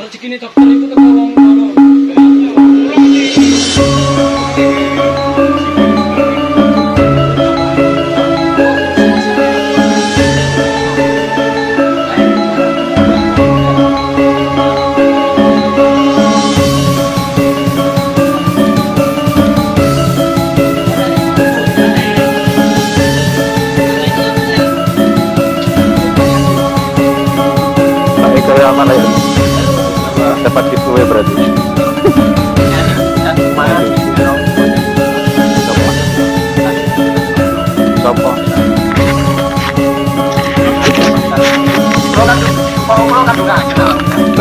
Rezeki dokter itu teko wong ngono. Dapat giveaway berarti. Sopo?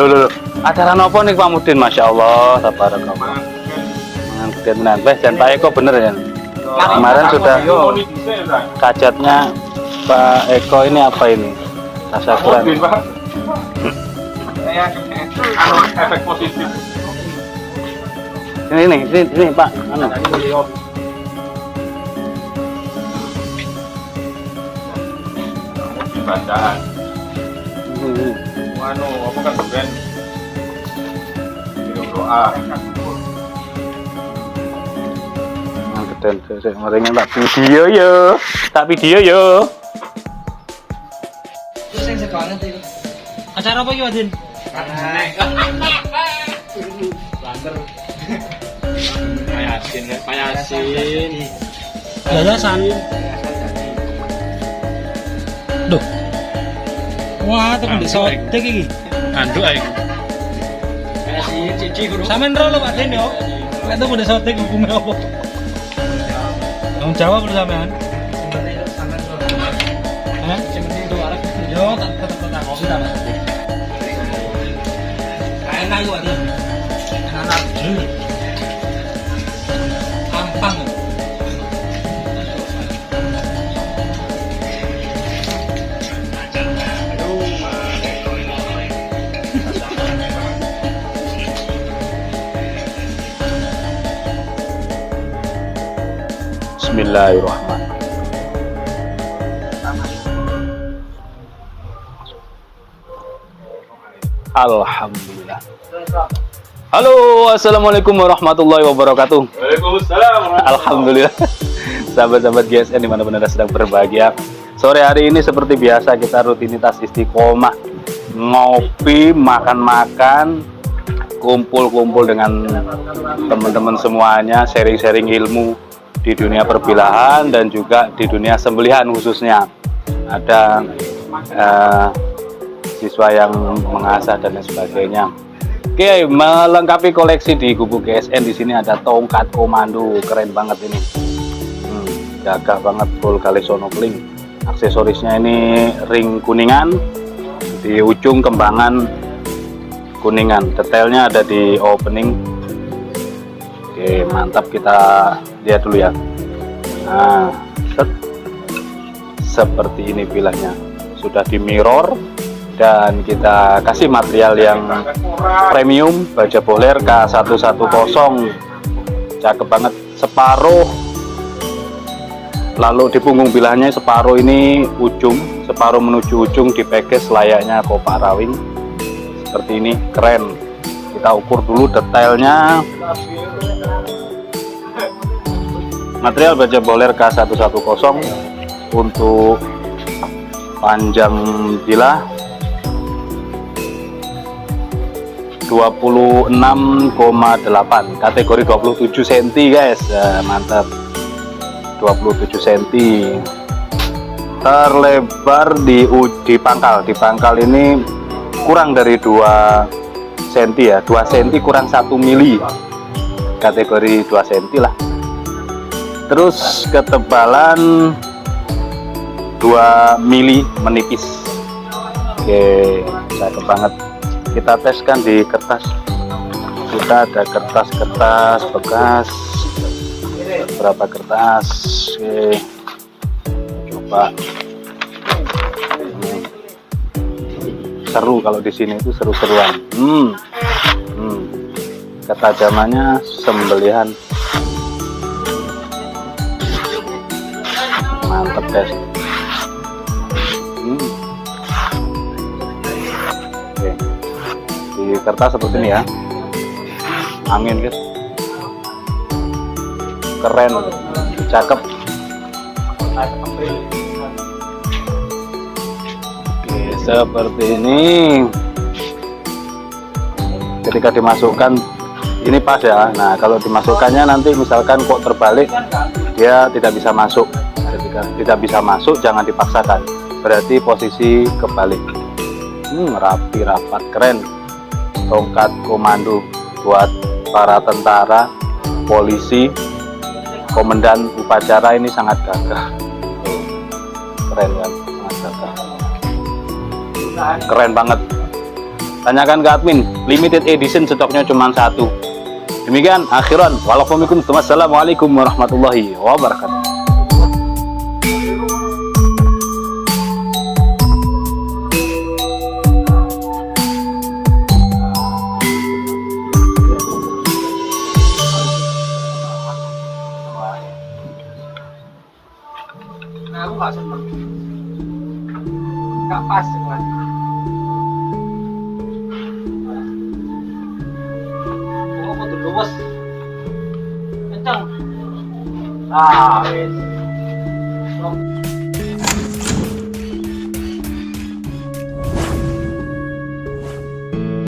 Loh. Acara nopo nih Pak Mudin? Masya Allah, tabarakallah. Mangan gede tenan. Dan Pak Eko bener ya? Kemarin sudah kajatnya Pak Eko ini apa ini? Tasyakuran. Efek positif. Ini Pak. Anu. Bacaan. Anu, apa kan bukan? Doa. Ngeten sik merenya tak video yo. Tak video yo. Terus yang sekarang itu. Acara apa iki, Wadin? Bander. Payasin. Yayasan. Duh. Wah, tekan di sotek iki. Anduk ae. Payasin cici guru. Sampeyan ro lho Pak Den yo. Nek tuh di sotek hukume apa? Tanggung jawab lho sampean. Hah? Sementing itu arek yo tak tetep kopi ta, Pak. Enak juga dia, enak ampang. Bismillahirrahmanirrahim. Alhamdulillah. Halo, assalamualaikum warahmatullahi wabarakatuh. Waalaikumsalam. Alhamdulillah. Sahabat-sahabat GSN dimanapun Anda sedang berbahagia, Sore hari ini seperti biasa kita rutinitas istiqomah, ngopi, makan-makan, kumpul-kumpul dengan teman-teman semuanya, sharing-sharing ilmu di dunia perbilahan dan juga di dunia sembelihan khususnya. Ada siswa yang mengasah dan lain sebagainya. Oke, melengkapi koleksi di Gubuk GSN di sini ada tongkat komando, keren banget ini. Gagah banget, full kali sonopling. Aksesorisnya ini ring kuningan di ujung kembangan kuningan. Detailnya ada di opening. Oke, mantap, kita lihat dulu ya. Nah, set. Seperti ini bilahnya. Sudah di mirror dan kita kasih material yang premium, baja boler K110. Cakep banget, separuh. Lalu di punggung bilahnya separuh ini ujung, separuh menuju ujung dipackage layaknya kopak rawing. Seperti ini, keren. Kita ukur dulu detailnya. Material baja boler K110 untuk panjang bilah 26,8, kategori 27 cm guys. Mantap, 27 cm. Terlebar di pangkal ini kurang dari 2 cm ya, 2 cm kurang 1 mili, kategori 2 cm lah. Terus ketebalan 2 mili menipis. Oke, cakep banget. Kita teskan di kertas. Kita ada kertas-kertas bekas, berapa kertas. Oke, coba. Seru kalau di sini itu seru-seruan. Ketajamannya sembelihan. Mantap guys. Oke, di kertas seperti ini ya. Angin guys. Keren, cakep. Oke, seperti ini. Ketika dimasukkan ini pas ya. Nah, kalau dimasukkannya nanti misalkan kok terbalik, dia tidak bisa masuk. Ketika tidak bisa masuk, jangan dipaksakan. Berarti posisi kebalik. Rapi, rapat, keren. Tongkat komando buat para tentara, polisi, komandan upacara ini sangat gagah. Keren kan, sangat gagah. Keren banget. Tanyakan ke admin, limited edition stoknya cuma 1. Demikian akhiran. Wassalamualaikum warahmatullahi wabarakatuh. Nah, aku nggak seneng, nggak pas dengan. Oh, aku tuh luwes, kencang. Ah, wes.